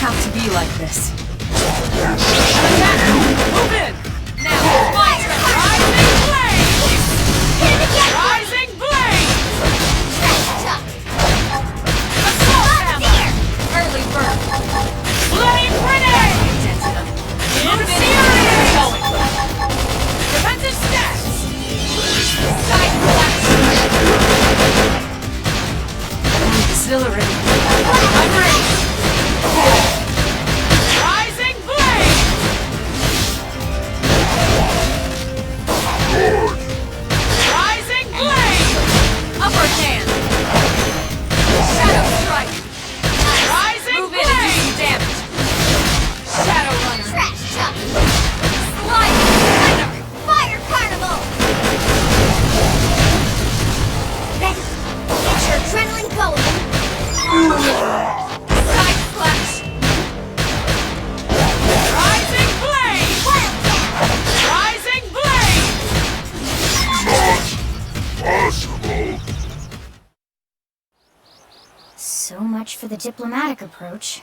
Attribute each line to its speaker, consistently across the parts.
Speaker 1: have to be like this. Attack! Move in! Now it's my turn! Rising Blaze! Rising Blaze! Assault hammer! Early bird! Flame grenade! Infuriate! Defensive stance! Side flash! Exhilarating! I'm ready! Rising Blaze!
Speaker 2: Good.
Speaker 1: Rising Blaze! Upper hand! Shadow strike! Rising Move Blaze! In and do some damage! Shadow runner!
Speaker 3: Trash chuck! Slide! Fighter! Fire carnival! Ready! Get your adrenaline going!
Speaker 1: Side splash! Rising Blaze!
Speaker 3: Wildcat!
Speaker 1: Rising Blaze!
Speaker 2: Not possible.
Speaker 3: So much for the diplomatic approach.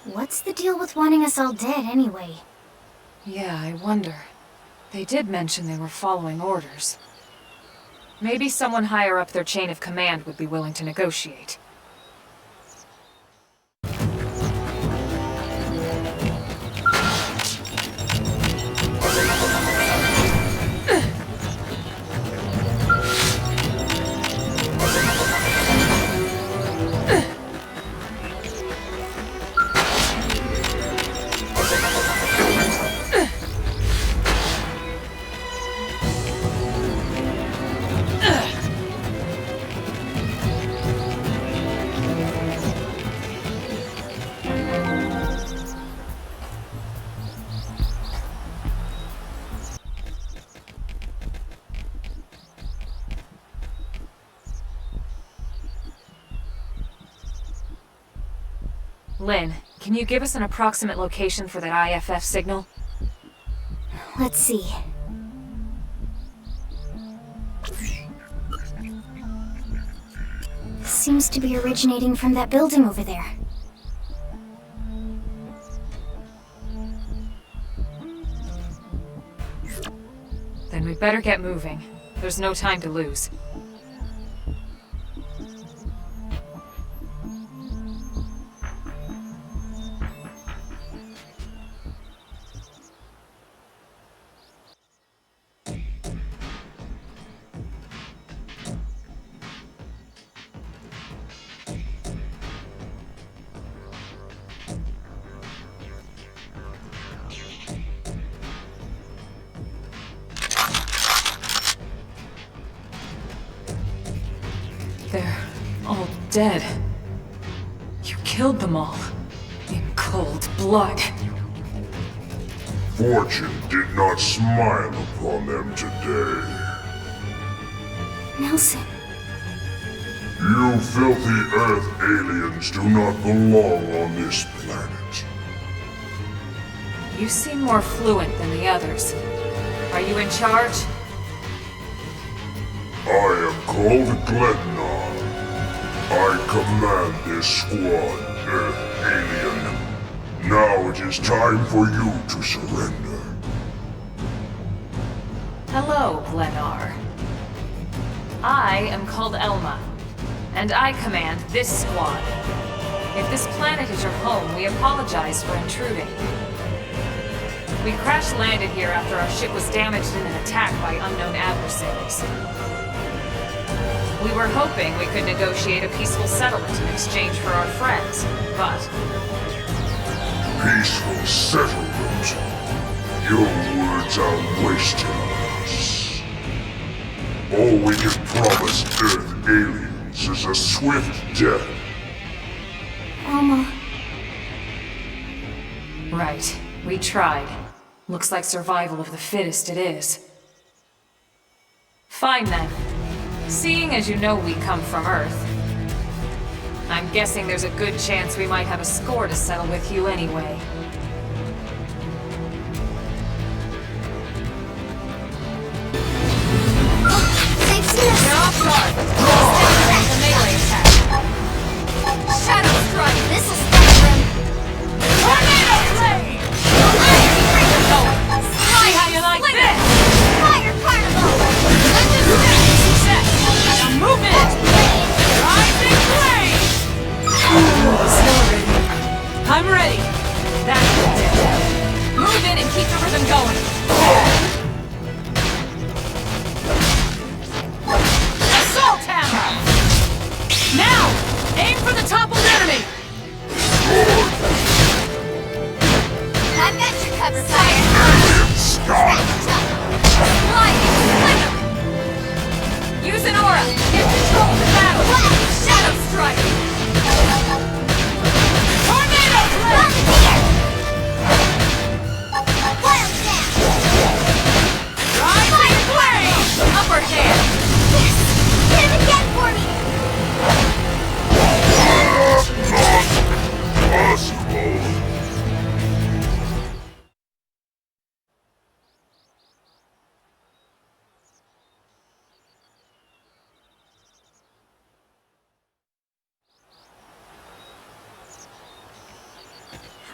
Speaker 3: What's the deal with wanting us all dead anyway?
Speaker 1: Yeah, I wonder. They did mention they were following orders. Maybe someone higher up their chain of command would be willing to negotiate. Lynn, can you give us an approximate location for that IFF signal?
Speaker 3: Let's see. Seems to be originating from that building over there.
Speaker 1: Then we'd better get moving. There's no time to lose. They're all dead. You killed them all. In cold blood.
Speaker 2: Fortune did not smile upon them today.
Speaker 3: Nelson.
Speaker 2: You filthy Earth aliens do not belong on this planet.
Speaker 1: You seem more fluent than the others. Are you in charge?
Speaker 2: I am called Glednar. I command this squad, Earth alien. Now it is time for you to surrender.
Speaker 1: Hello, Glennar. I am called Elma, and I command this squad. If this planet is your home, we apologize for intruding. We crash-landed here after our ship was damaged in an attack by unknown adversaries. We were hoping we could negotiate a peaceful settlement in exchange for our friends, but...
Speaker 2: Peaceful settlement? Your words are wasted on us. All we can promise Earth aliens is a swift death.
Speaker 3: Elma.
Speaker 1: Right. We tried. Looks like survival of the fittest it is. Fine then. Seeing as you know we come from Earth, I'm guessing there's a good chance we might have a score to settle with you anyway.
Speaker 3: They've seen us!
Speaker 1: They're off guard! Stand back, a melee attack!
Speaker 3: Shadow strike! This'll stagger him!
Speaker 1: I'm ready. That's it. Move in and keep the rhythm going. Assault hammer! Now, aim for the toppled enemy.
Speaker 3: I've got your cover, fire.
Speaker 1: Use an aura. Get control of the battle. Shadow strike. Tornado blade. Rising flame. Upper hand.
Speaker 3: Yes! Hit him again for me!
Speaker 2: Possible.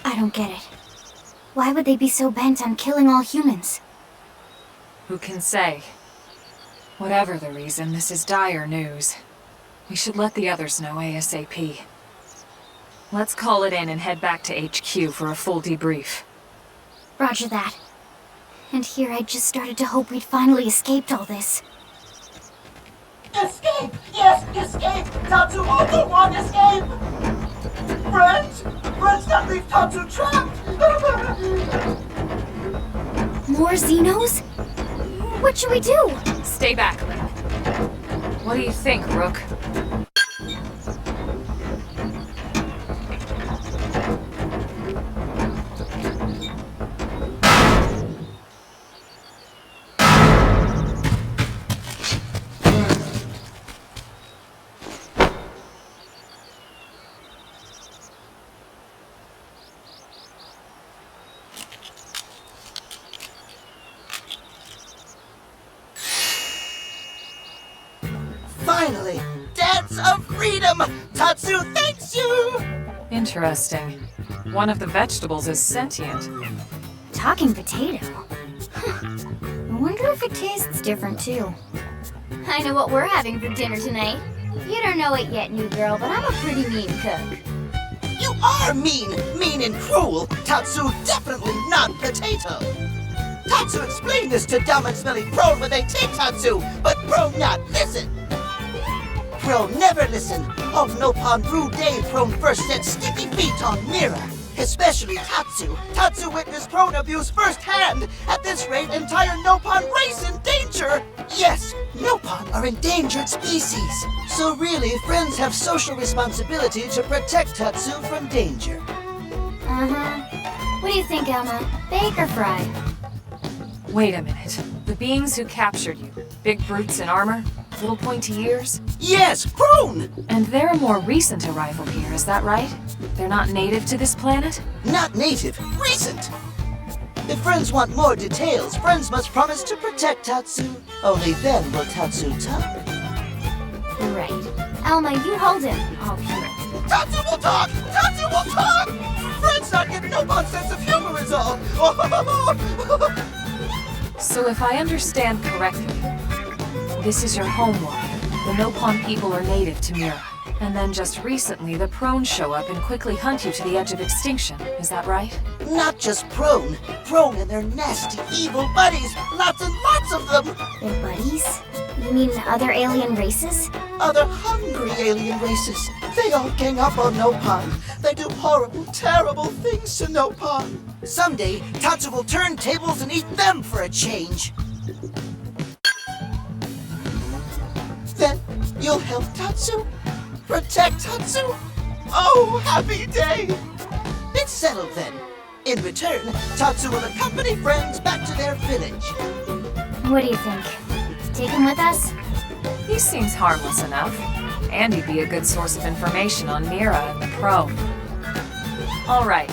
Speaker 3: I don't get it. Why would they be so bent on killing all humans?
Speaker 1: Who can say? Whatever the reason, this is dire news. We should let the others know ASAP. Let's call it in and head back to HQ for a full debrief.
Speaker 3: Roger that. And here I just started to hope we'd finally escaped all this.
Speaker 4: Escape! Yes, escape! Tatsu also want escape! Friends! Friends, don't leave Tatsu trapped!
Speaker 3: More Xenos? What should we do?
Speaker 1: Stay back, Lynn. What do you think, Rook?
Speaker 4: Finally! Dance of freedom! Tatsu thanks you!
Speaker 1: Interesting. One of the vegetables is sentient.
Speaker 3: Talking potato? I wonder if it tastes different too. I know what we're having for dinner tonight. You don't know it yet, new girl, but I'm a pretty mean cook.
Speaker 4: You are mean! Mean and cruel! Tatsu definitely not potato! Tatsu explained this to dumb and smelly Prone when they take Tatsu, but Prone not listen! Prone never listen! On Nopon Brew Day, Prone first set sticky feet on Mira. Especially Tatsu. Tatsu witnessed Prone abuse firsthand. At this rate, entire Nopon race in danger! Yes, Nopon are endangered species. So really, friends have social responsibility to protect Tatsu from danger.
Speaker 3: Uh-huh. What do you think, Elma? Bake or fry?
Speaker 1: Wait a minute. The beings who captured you, big brutes in armor, little pointy ears?
Speaker 4: Yes, Prone!
Speaker 1: And they're a more recent arrival here, is that right? They're not native to this planet?
Speaker 4: Not native, recent! If friends want more details, friends must promise to protect Tatsu. Only then will Tatsu talk.
Speaker 3: Right. Elma, you hold him. I'll hear it.
Speaker 4: Tatsu will talk! Tatsu will talk! Friends not getting no sense of humor is all!
Speaker 1: So if I understand correctly, this is your homeworld. The Nopon people are native to Mira. And then just recently, the Prone show up and quickly hunt you to the edge of extinction. Is that right?
Speaker 4: Not just Prone. Prone and their nasty, evil buddies. Lots and lots of them.
Speaker 3: Their buddies? You mean other alien races?
Speaker 4: Other hungry alien races. They all gang up on Nopon. They do horrible, terrible things to Nopon. Someday, Tatsu will turn tables and eat them for a change. Then, you'll help Tatsu? Protect Tatsu? Oh, happy day! It's settled then. In return, Tatsu will accompany friends back to their village.
Speaker 3: What do you think? Take him with us?
Speaker 1: He seems harmless enough. And he'd be a good source of information on Mira and the Prone. All right.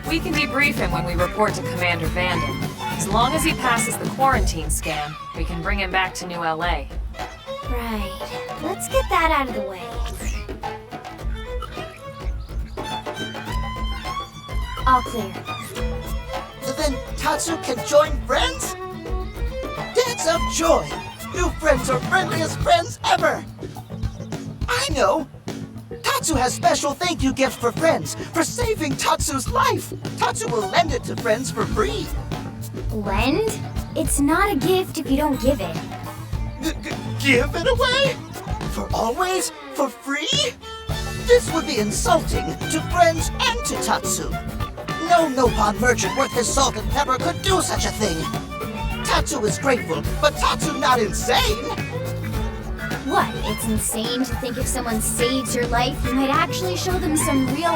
Speaker 1: We can debrief him when we report to Commander Vanden. As long as he passes the quarantine scan, we can bring him back to New LA.
Speaker 3: Right. Let's get that out of the way. All clear.
Speaker 4: So then Tatsu can join friends? Dance of joy! New friends are friendliest friends ever! I know! Tatsu Tatsu has special thank you gift for friends for saving Tatsu's life. Tatsu will lend it to friends for free.
Speaker 3: Lend? It's not a gift if you don't give it.
Speaker 4: Give it away? For always? For free? This would be insulting to friends and to Tatsu. No Nopon merchant worth his salt and pepper could do such a thing. Tatsu is grateful, but Tatsu not insane.
Speaker 3: What? It's insane to think if someone saves your life, you might actually show them some real...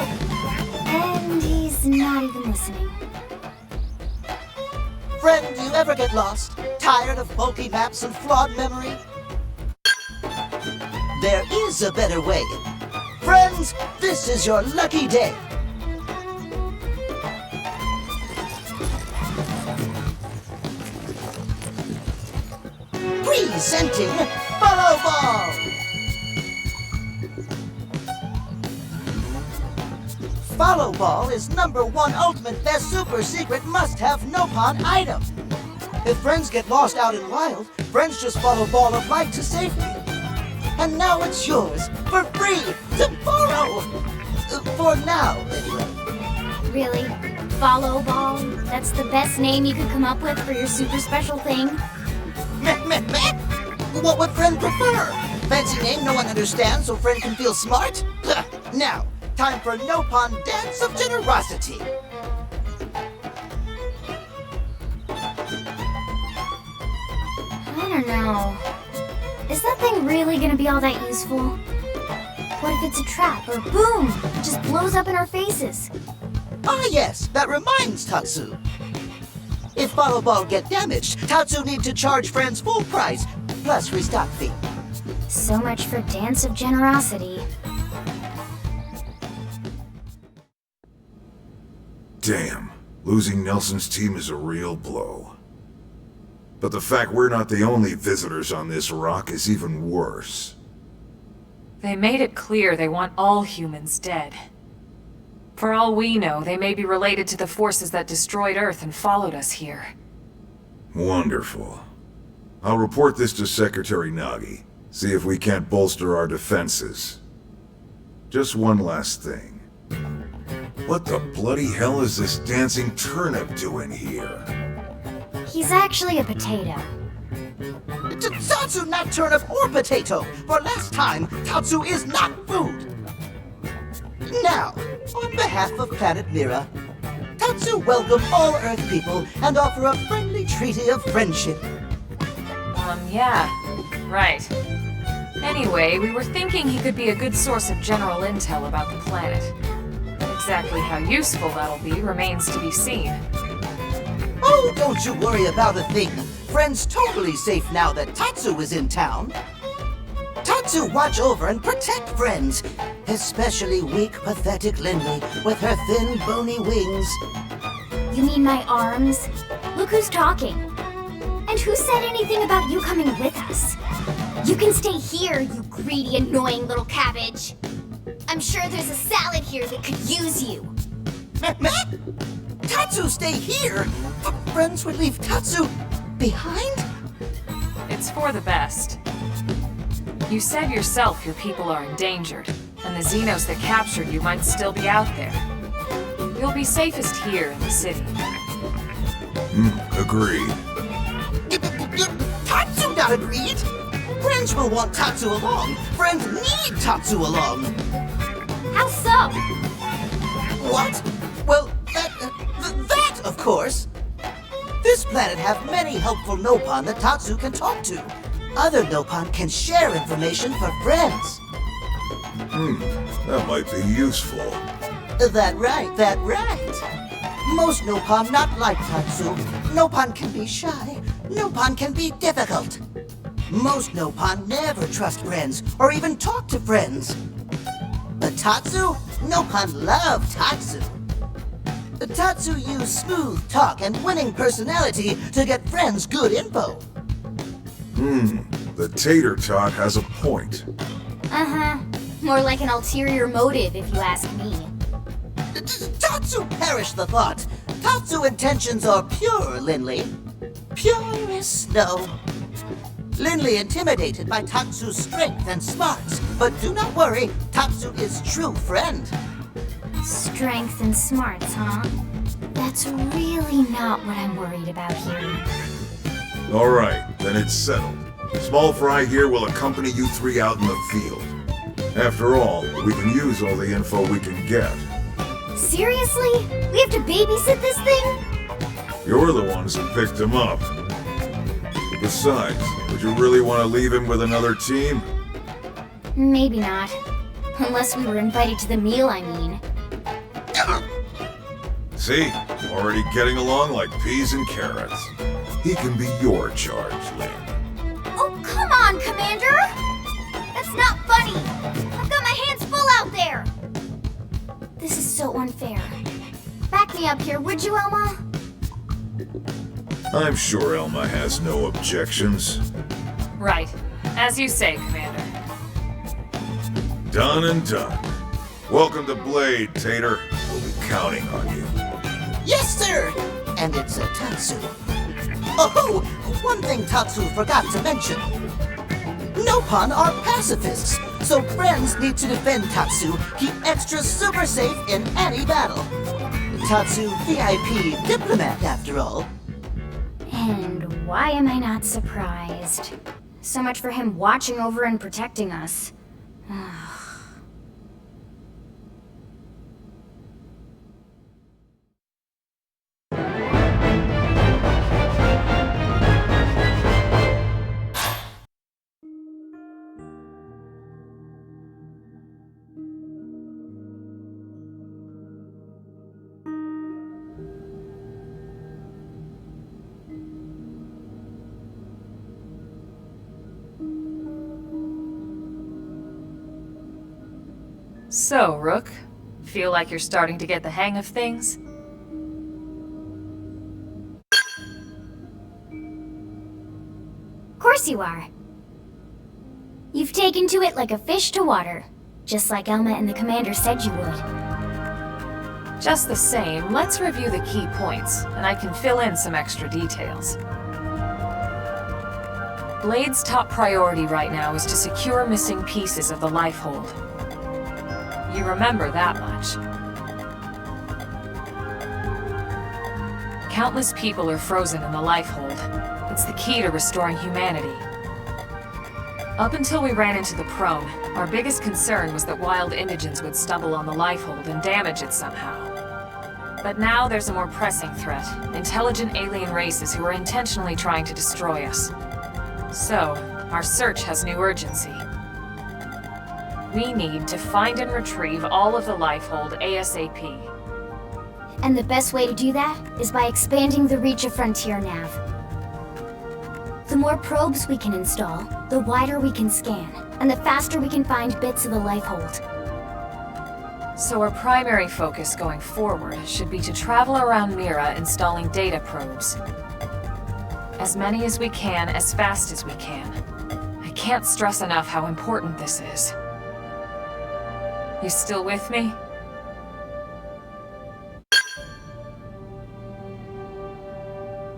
Speaker 3: And he's not even listening.
Speaker 4: Friend, do you ever get lost? Tired of bulky maps and flawed memory? There is a better way. Friends, this is your lucky day. Presenting Follow Ball! Follow Ball is #1 ultimate best super secret must-have Nopon item. If friends get lost out in wild, friends just follow Ball of Light to safety. And now it's yours, for free, to borrow! For now, anyway.
Speaker 3: Really? Follow Ball? That's the best name you could come up with for your super special thing?
Speaker 4: Meh? What would friend prefer? Fancy name no one understands so friend can feel smart? Now, time for Nopon Dance of Generosity.
Speaker 3: I don't know. Is that thing really gonna be all that useful? What if it's a trap, or boom, it just blows up in our faces?
Speaker 4: Ah yes, that reminds Tatsu. If Follow Ball get damaged, Tatsu need to charge friends full price, plus restock fee.
Speaker 3: So much for Dance of Generosity.
Speaker 2: Damn, losing Nelson's team is a real blow. But the fact we're not the only visitors on this rock is even worse.
Speaker 1: They made it clear they want all humans dead. For all we know, they may be related to the forces that destroyed Earth and followed us here.
Speaker 2: Wonderful. I'll report this to Secretary Nagi. See if we can't bolster our defenses. Just one last thing. What the bloody hell is this dancing turnip doing here?
Speaker 3: He's actually a potato.
Speaker 4: Tatsu not turnip or potato. For last time, Tatsu is not food. Now, on behalf of Planet Mira, Tatsu welcome all Earth people and offer a friendly treaty of friendship.
Speaker 1: Yeah, right. Anyway, we were thinking he could be a good source of general intel about the planet. Exactly how useful that'll be remains to be seen.
Speaker 4: Oh, don't you worry about a thing. Friend's totally safe now that Tatsu is in town. Tatsu watch over and protect friends, especially weak, pathetic Lindley with her thin, bony wings.
Speaker 3: You mean my arms? Look who's talking. And who said anything about you coming with us? You can stay here, you greedy, annoying little cabbage. I'm sure there's a salad here that could use you.
Speaker 4: Meh? Tatsu stay here? Friends would leave Tatsu behind?
Speaker 1: It's for the best. You said yourself your people are endangered, and the Xenos that captured you might still be out there. You'll be safest here in the city.
Speaker 2: Agreed.
Speaker 4: Tatsu not agreed? Friends will want Tatsu along. Friends need Tatsu along.
Speaker 3: How so?
Speaker 4: What? Well, that, of course. This planet have many helpful Nopon that Tatsu can talk to. Other Nopon can share information for friends.
Speaker 2: That might be useful.
Speaker 4: That right. Most Nopon not like Tatsu. Nopon can be shy. Nopon can be difficult. Most Nopon never trust friends or even talk to friends. But Tatsu? Nopon love Tatsu. Tatsu use smooth talk and winning personality to get friends good info.
Speaker 2: The tater tot has a point.
Speaker 3: Uh-huh. More like an ulterior motive, if you ask me.
Speaker 4: Tatsu perish the thought. Tatsu intentions are pure, Lindley. Pure as snow. Linley intimidated by Tatsu's strength and smarts. But do not worry, Tatsu is true friend.
Speaker 3: Strength and smarts, huh? That's really not what I'm worried about here.
Speaker 2: All right, then it's settled. Small Fry here will accompany you three out in the field. After all, we can use all the info we can get.
Speaker 3: Seriously? We have to babysit this thing?
Speaker 2: You're the ones who picked him up. Besides, would you really want to leave him with another team?
Speaker 3: Maybe not. Unless we were invited to the meal, I mean.
Speaker 2: See? Already getting along like peas and carrots. He can be your charge, Lynn.
Speaker 3: Oh, come on, Commander! That's not funny! I've got my hands full out there! This is so unfair. Back me up here, would you, Elma?
Speaker 2: I'm sure Elma has no objections.
Speaker 1: Right. As you say, Commander.
Speaker 2: Done and done. Welcome to Blade, Tater. We'll be counting on you.
Speaker 4: Yes, sir! And it's a Tatsu. Oh, one thing Tatsu forgot to mention. Nopon are pacifists, so friends need to defend Tatsu, keep extra super safe in any battle. Tatsu VIP diplomat, after all.
Speaker 3: And why am I not surprised? So much for him watching over and protecting us.
Speaker 1: So, Rook, feel like you're starting to get the hang of things?
Speaker 3: Of course you are. You've taken to it like a fish to water, just like Elma and the Commander said you would.
Speaker 1: Just the same, let's review the key points, and I can fill in some extra details. Blade's top priority right now is to secure missing pieces of the Lifehold. You remember that much. Countless people are frozen in the Lifehold. It's the key to restoring humanity. Up until we ran into the Prone, our biggest concern was that wild Imogens would stumble on the Lifehold and damage it somehow. But now there's a more pressing threat, intelligent alien races who are intentionally trying to destroy us. So, our search has new urgency. We need to find and retrieve all of the Lifehold ASAP.
Speaker 3: And the best way to do that is by expanding the reach of Frontier Nav. The more probes we can install, the wider we can scan, and the faster we can find bits of the Lifehold.
Speaker 1: So our primary focus going forward should be to travel around Mira installing data probes. As many as we can, as fast as we can. I can't stress enough how important this is. You still with me?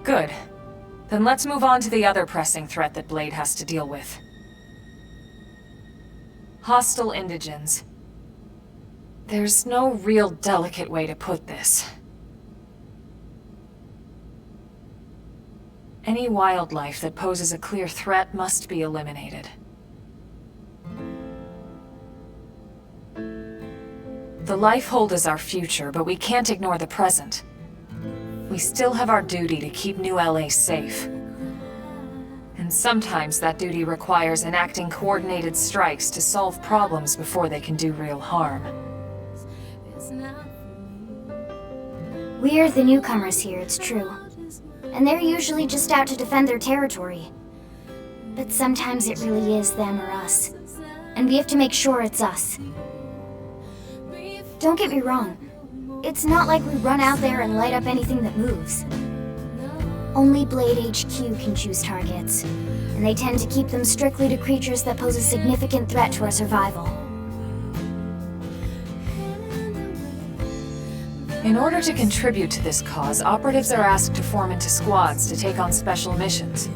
Speaker 1: Good. Then let's move on to the other pressing threat that Blade has to deal with. Hostile Indigens. There's no real delicate way to put this. Any wildlife that poses a clear threat must be eliminated. The Lifehold is our future, but we can't ignore the present. We still have our duty to keep New LA safe. And sometimes that duty requires enacting coordinated strikes to solve problems before they can do real harm.
Speaker 3: We're the newcomers here, it's true. And they're usually just out to defend their territory. But sometimes it really is them or us. And we have to make sure it's us. Don't get me wrong. It's not like we run out there and light up anything that moves. Only Blade HQ can choose targets, and they tend to keep them strictly to creatures that pose a significant threat to our survival.
Speaker 1: In order to contribute to this cause, operatives are asked to form into squads to take on special missions.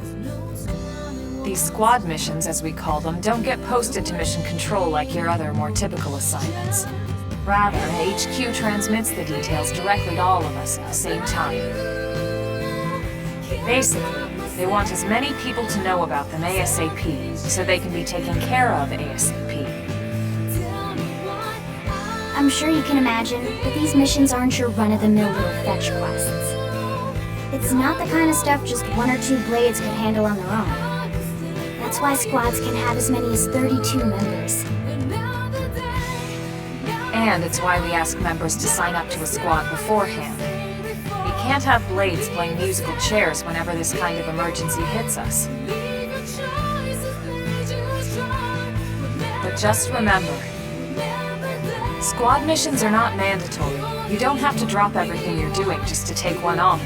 Speaker 1: These squad missions, as we call them, don't get posted to mission control like your other, more typical assignments. Rather, HQ transmits the details directly to all of us at the same time. Basically, they want as many people to know about them ASAP, so they can be taken care of ASAP.
Speaker 3: I'm sure you can imagine that these missions aren't your run-of-the-mill little fetch quests. It's not the kind of stuff just one or two blades could handle on their own. That's why squads can have as many as 32 members.
Speaker 1: And it's why we ask members to sign up to a squad beforehand. We can't have blades playing musical chairs whenever this kind of emergency hits us. But just remember, squad missions are not mandatory. You don't have to drop everything you're doing just to take one on.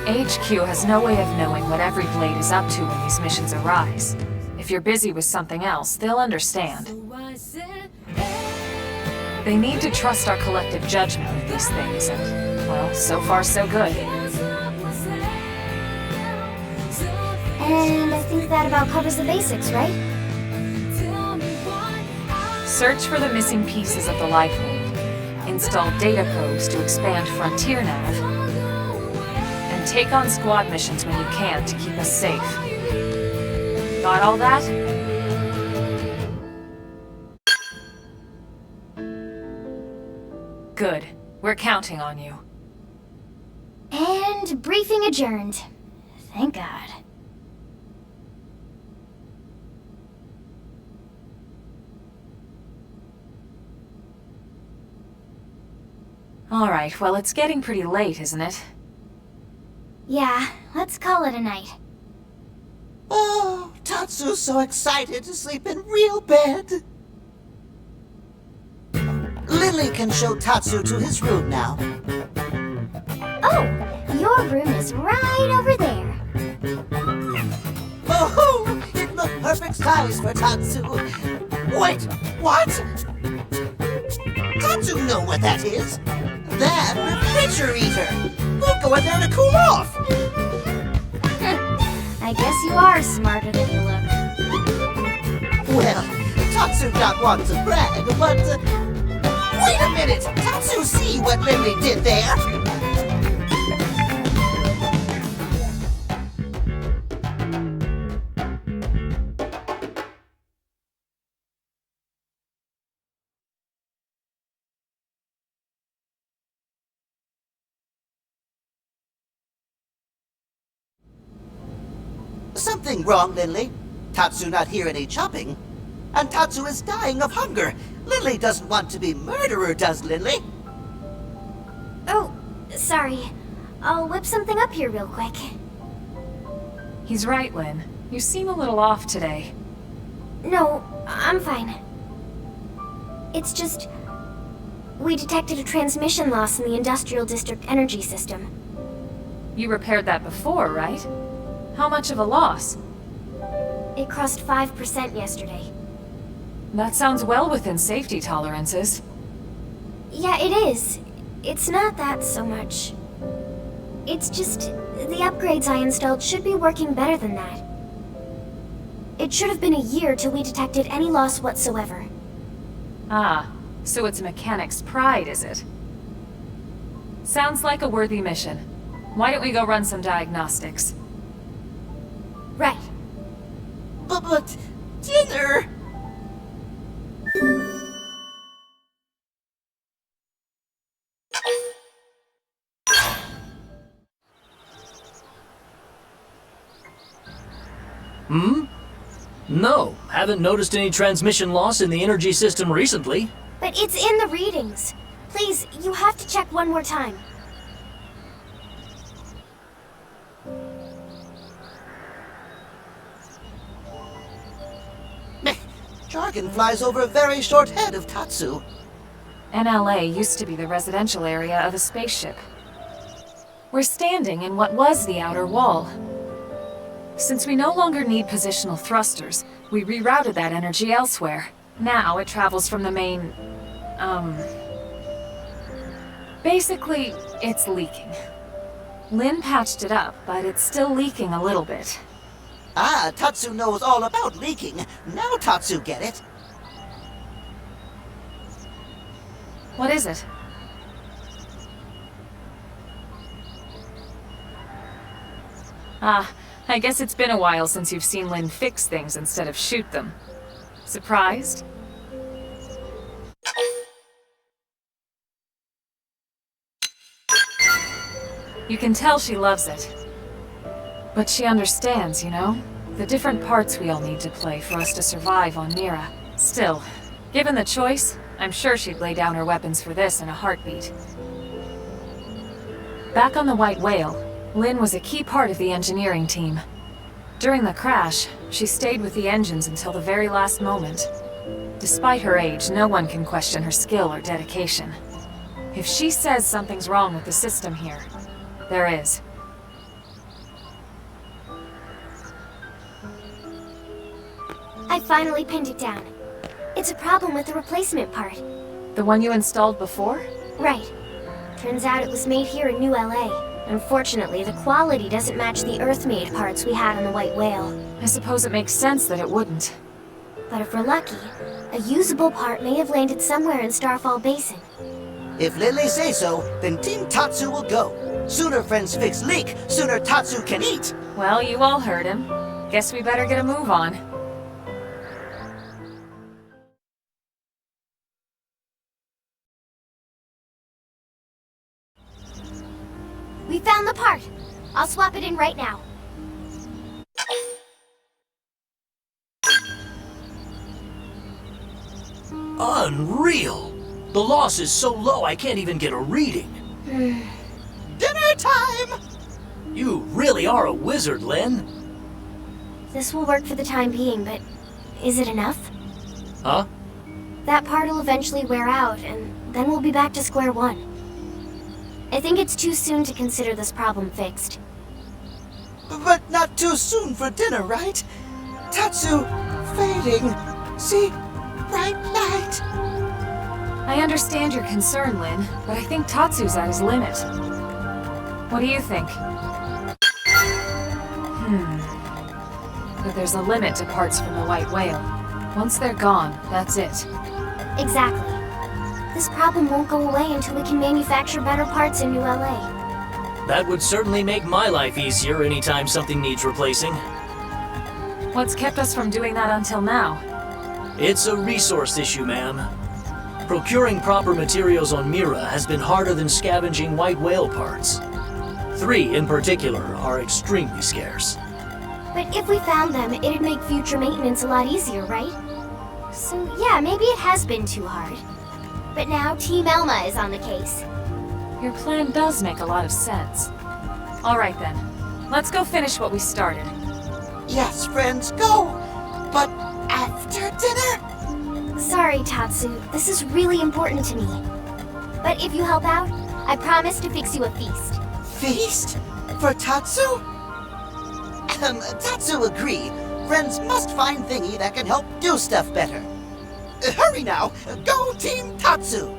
Speaker 1: HQ has no way of knowing what every blade is up to when these missions arise. If you're busy with something else, they'll understand. They need to trust our collective judgment with these things, and, well, so far so good.
Speaker 3: And I think that about covers the basics, right?
Speaker 1: Search for the missing pieces of the life link, install data probes to expand Frontier Nav, and take on squad missions when you can to keep us safe. Got all that? Good. We're counting on you.
Speaker 3: And briefing adjourned. Thank God.
Speaker 1: Alright, well, it's getting pretty late, isn't it?
Speaker 3: Yeah, let's call it a night.
Speaker 4: Oh, Tatsu's so excited to sleep in real bed. Lily can show Tatsu to his room now.
Speaker 3: Oh, your room is right over there.
Speaker 4: Oh, it looked perfect size for Tatsu. Wait, what? Tatsu know what that is. That refrigerator. We'll go in there to cool off.
Speaker 3: I guess you are smarter than you look.
Speaker 4: Well, Tatsu not want to brag, but... wait a minute! Tatsu see what Lily did there? Something wrong, Lily? Tatsu not hear any chopping. And Tatsu is dying of hunger. Lily doesn't want to be murderer, does Lily?
Speaker 3: Oh, sorry. I'll whip something up here real quick.
Speaker 1: He's right, Lynn. You seem a little off today.
Speaker 3: No, I'm fine. It's just... we detected a transmission loss in the Industrial District energy system.
Speaker 1: You repaired that before, right? How much of a loss?
Speaker 3: It crossed 5% yesterday.
Speaker 1: That sounds well within safety tolerances.
Speaker 3: Yeah, it is. It's not that so much. It's just... the upgrades I installed should be working better than that. It should have been a year till we detected any loss whatsoever.
Speaker 1: Ah, so it's Mechanic's Pride, is it? Sounds like a worthy mission. Why don't we go run some diagnostics?
Speaker 3: Right.
Speaker 4: But dinner...
Speaker 5: No, haven't noticed any transmission loss in the energy system recently.
Speaker 3: But it's in the readings. Please, you have to check one more time.
Speaker 4: Jargon flies over a very short head of Tatsu.
Speaker 1: NLA used to be the residential area of a spaceship. We're standing in what was the outer wall. Since we no longer need positional thrusters, we rerouted that energy elsewhere. Now it travels from the main... Basically, it's leaking. Lin patched it up, but it's still leaking a little bit.
Speaker 4: Ah, Tatsu knows all about leaking. Now Tatsu get it.
Speaker 1: What is it? Ah, I guess it's been a while since you've seen Lin fix things instead of shoot them. Surprised? You can tell she loves it. But she understands, you know? The different parts we all need to play for us to survive on Mira. Still, given the choice, I'm sure she'd lay down her weapons for this in a heartbeat. Back on the White Whale, Lin was a key part of the engineering team. During the crash, she stayed with the engines until the very last moment. Despite her age, no one can question her skill or dedication. If she says something's wrong with the system here, there is.
Speaker 6: I finally pinned it down. It's a problem with the replacement part.
Speaker 1: The one you installed before?
Speaker 6: Right. Turns out it was made here in New LA. Unfortunately, the quality doesn't match the Earth-made parts we had on the White Whale.
Speaker 1: I suppose it makes sense that it wouldn't.
Speaker 6: But if we're lucky, a usable part may have landed somewhere in Starfall Basin.
Speaker 4: If Lily says so, then Team Tatsu will go. Sooner friends fix leak, sooner Tatsu can eat.
Speaker 1: Well, you all heard him. Guess we better get a move on.
Speaker 6: We found the part. I'll swap it in right now.
Speaker 5: Unreal! The loss is so low I can't even get a reading.
Speaker 4: Dinner time!
Speaker 5: You really are a wizard, Lin.
Speaker 6: This will work for the time being, but is it enough?
Speaker 5: Huh?
Speaker 6: That part will eventually wear out, and then we'll be back to square one. I think it's too soon to consider this problem fixed.
Speaker 4: But not too soon for dinner, right? Tatsu, fading. See? Bright light.
Speaker 1: I understand your concern, Lin, but I think Tatsu's at his limit. What do you think? But there's a limit to parts from the White Whale. Once they're gone, that's it.
Speaker 6: Exactly. This problem won't go away until we can manufacture better parts in New LA.
Speaker 5: That would certainly make my life easier anytime something needs replacing.
Speaker 1: What's kept us from doing that until now?
Speaker 5: It's a resource issue, ma'am. Procuring proper materials on Mira has been harder than scavenging White Whale parts. 3, in particular, are extremely scarce.
Speaker 6: But if we found them, it'd make future maintenance a lot easier, right? So yeah, maybe it has been too hard. But now Team Elma is on the case.
Speaker 1: Your plan does make a lot of sense. All right then, let's go finish what we started.
Speaker 4: Yes, friends, go! But after dinner?
Speaker 6: Sorry, Tatsu. This is really important to me. But if you help out, I promise to fix you a feast.
Speaker 4: Feast? For Tatsu? Tatsu agree. Friends must find thingy that can help do stuff better. Hurry now! Go Team Tatsu!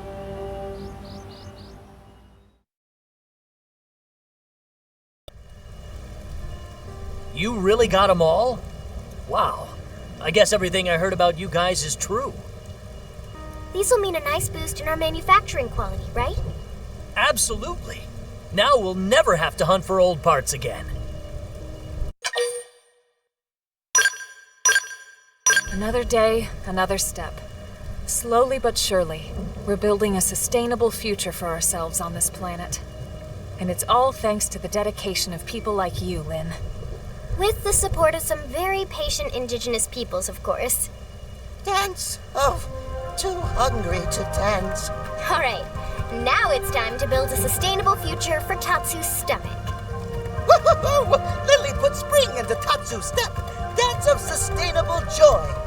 Speaker 5: You really got them all? Wow. I guess everything I heard about you guys is true.
Speaker 6: These will mean a nice boost in our manufacturing quality, right?
Speaker 5: Absolutely. Now we'll never have to hunt for old parts again.
Speaker 1: Another day, another step. Slowly but surely, we're building a sustainable future for ourselves on this planet. And it's all thanks to the dedication of people like you, Lin.
Speaker 6: With the support of some very patient indigenous peoples, of course.
Speaker 4: Dance? Oh, too hungry to dance.
Speaker 6: All right, now it's time to build a sustainable future for Tatsu's stomach.
Speaker 4: Woo-hoo-hoo! Lily put spring into Tatsu's step. Dance of sustainable joy.